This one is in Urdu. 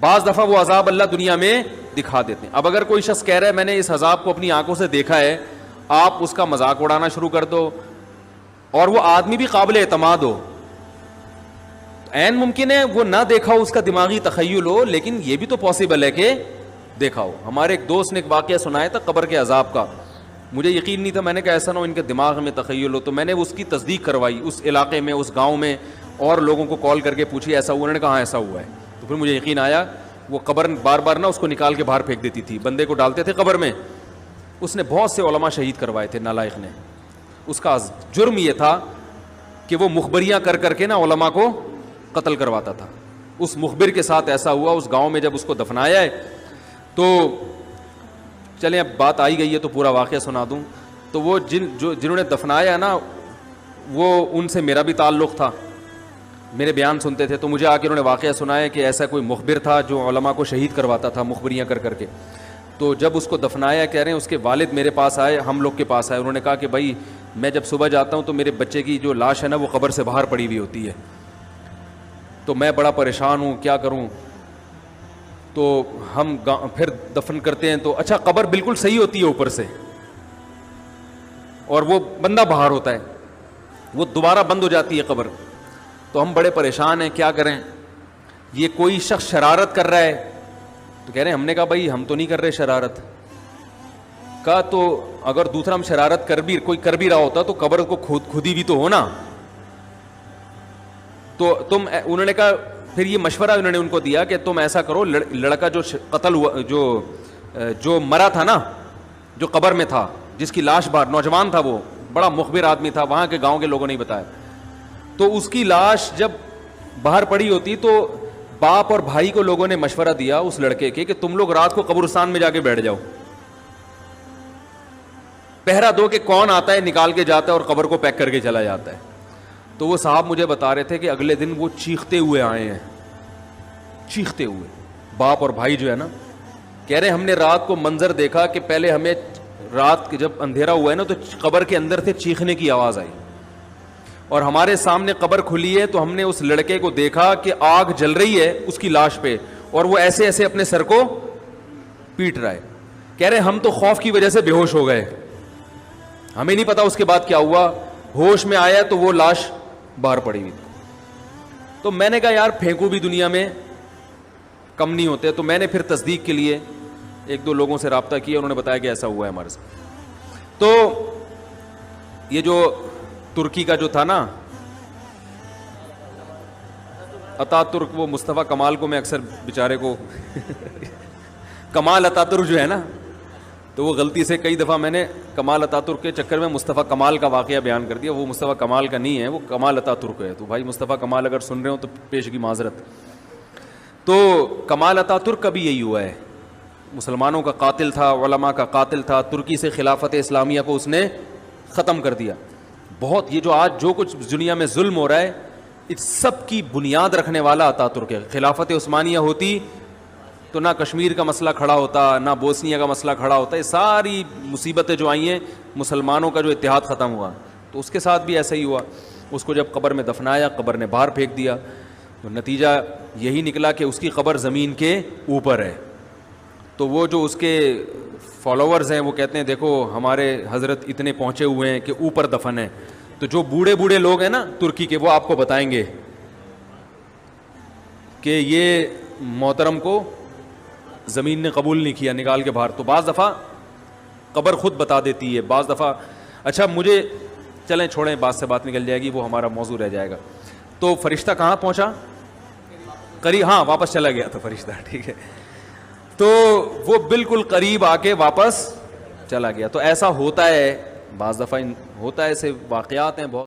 بعض دفعہ وہ عذاب اللہ دنیا میں دکھا دیتے ہیں. اب اگر کوئی شخص کہہ رہا ہے میں نے اس عذاب کو اپنی آنکھوں سے دیکھا ہے, آپ اس کا مذاق اڑانا شروع کر دو, اور وہ آدمی بھی قابل اعتماد ہو, عین ممکن ہے وہ نہ دیکھا ہو, اس کا دماغی تخیل ہو, لیکن یہ بھی تو پاسبل ہے کہ دیکھا ہو. ہمارے ایک دوست نے ایک واقعہ سنایا تھا قبر کے عذاب کا, مجھے یقین نہیں تھا, میں نے کہا ایسا نہ ہو ان کے دماغ میں تخیل ہو, تو میں نے اس کی تصدیق کروائی اس علاقے میں, اس گاؤں میں, اور لوگوں کو کال کر کے پوچھی ایسا ہوا, انہوں نے کہا ایسا ہوا ہے. تو پھر مجھے یقین آیا. وہ قبر بار بار نہ اس کو نکال کے باہر پھینک دیتی تھی, بندے کو ڈالتے تھے قبر میں. اس نے بہت سے علماء شہید کروائے تھے نالائق نے. اس کا جرم یہ تھا کہ وہ مخبریاں کر کر کے نا علماء کو قتل کرواتا تھا. اس مخبر کے ساتھ ایسا ہوا اس گاؤں میں. جب اس کو دفنایا ہے تو چلیں اب بات آئی گئی ہے تو پورا واقعہ سنا دوں. تو وہ جنہوں نے دفنایا نا, وہ ان سے میرا بھی تعلق تھا, میرے بیان سنتے تھے, تو مجھے آ کے انہوں نے واقعہ سنایا کہ ایسا کوئی مخبر تھا جو علماء کو شہید کرواتا تھا مخبریاں کر کر کے. تو جب اس کو دفنایا, کہہ رہے ہیں اس کے والد میرے پاس آئے, ہم لوگ کے پاس آئے, انہوں نے کہا کہ بھائی میں جب صبح جاتا ہوں تو میرے بچے کی جو لاش ہے نا وہ قبر سے باہر پڑی ہوئی ہوتی ہے, تو میں بڑا پریشان ہوں, کیا کروں. تو ہم پھر دفن کرتے ہیں تو اچھا قبر بالکل صحیح ہوتی ہے اوپر سے, اور وہ بندہ باہر ہوتا ہے, وہ دوبارہ بند ہو جاتی ہے قبر. تو ہم بڑے پریشان ہیں, کیا کریں, یہ کوئی شخص شرارت کر رہا ہے. تو کہہ رہے ہیں, ہم نے کہا بھائی ہم تو نہیں کر رہے شرارت. کہا تو اگر دوسرا ہم شرارت کوئی کر بھی رہا ہوتا تو قبر کو خودی بھی تو ہونا. تو تم, انہوں نے کہا, پھر یہ مشورہ انہوں نے ان کو دیا کہ تم ایسا کرو, لڑکا جو قتل ہوا, جو مرا تھا نا, جو قبر میں تھا, جس کی لاش باہر, نوجوان تھا, وہ بڑا مخبر آدمی تھا, وہاں کے گاؤں کے لوگوں نے بتایا. تو اس کی لاش جب باہر پڑی ہوتی تو باپ اور بھائی کو لوگوں نے مشورہ دیا اس لڑکے کے کہ تم لوگ رات کو قبرستان میں جا کے بیٹھ جاؤ, پہرا دو کہ کون آتا ہے نکال کے جاتا ہے اور قبر کو پیک کر کے چلا جاتا ہے. تو وہ صاحب مجھے بتا رہے تھے کہ اگلے دن وہ چیختے ہوئے آئے ہیں, چیختے ہوئے, باپ اور بھائی جو ہے نا. کہہ رہے ہم نے رات کو منظر دیکھا کہ پہلے ہمیں رات جب اندھیرا ہوا ہے نا تو قبر کے اندر سے چیخنے کی آواز آئی, اور ہمارے سامنے قبر کھلی ہے تو ہم نے اس لڑکے کو دیکھا کہ آگ جل رہی ہے اس کی لاش پہ, اور وہ ایسے ایسے اپنے سر کو پیٹ رہا ہے. کہہ رہے ہم تو خوف کی وجہ سے بے ہوش ہو گئے, ہمیں نہیں پتا اس کے بعد کیا ہوا. ہوش میں آیا تو وہ لاش باہر پڑی ہوئی. تو میں نے کہا یار پھینکو بھی دنیا میں کم نہیں ہوتے. تو میں نے پھر تصدیق کے لیے ایک دو لوگوں سے رابطہ کیا, انہوں نے بتایا کہ ایسا ہوا ہے ہمارے ساتھ. تو یہ جو ترکی کا جو تھا نا اتا ترک, وہ مصطفیٰ کمال کو میں اکثر بیچارے کو کمال اتا ترک جو ہے نا, تو وہ غلطی سے کئی دفعہ میں نے کمال اتا ترک کے چکر میں مصطفیٰ کمال کا واقعہ بیان کر دیا. وہ مصطفیٰ کمال کا نہیں ہے, وہ کمال اتا ترک ہے. تو بھائی مصطفیٰ کمال اگر سن رہے ہو تو پیشگی معذرت. تو کمال اتا ترک کا بھی یہی ہوا ہے, مسلمانوں کا قاتل تھا, علماء کا قاتل تھا, ترکی سے خلافت اسلامیہ کو اس نے ختم کر دیا. بہت یہ جو آج جو کچھ دنیا میں ظلم ہو رہا ہے اس سب کی بنیاد رکھنے والا اتا ترک ہے. خلافت عثمانیہ ہوتی تو نہ کشمیر کا مسئلہ کھڑا ہوتا, نہ بوسنیا کا مسئلہ کھڑا ہوتا. یہ ساری مصیبتیں جو آئی ہیں, مسلمانوں کا جو اتحاد ختم ہوا, تو اس کے ساتھ بھی ایسا ہی ہوا. اس کو جب قبر میں دفنایا, قبر نے باہر پھینک دیا, تو نتیجہ یہی نکلا کہ اس کی قبر زمین کے اوپر ہے. تو وہ جو اس کے فالوورز ہیں وہ کہتے ہیں دیکھو ہمارے حضرت اتنے پہنچے ہوئے ہیں کہ اوپر دفن ہے. تو جو بوڑھے بوڑھے لوگ ہیں نا ترکی کے, وہ آپ کو بتائیں گے کہ یہ محترم کو زمین نے قبول نہیں کیا, نکال کے باہر. تو بعض دفعہ قبر خود بتا دیتی ہے, بعض دفعہ. اچھا مجھے چلیں چھوڑیں, بات سے بات نکل جائے گی, وہ ہمارا موضوع رہ جائے گا. تو فرشتہ کہاں پہنچا؟ قریب, ہاں واپس چلا گیا تھا فرشتہ, ٹھیک ہے. تو وہ بالکل قریب آ کے واپس چلا گیا. تو ایسا ہوتا ہے, بعض دفعہ ہوتا ہے, ایسے واقعات ہیں بہت.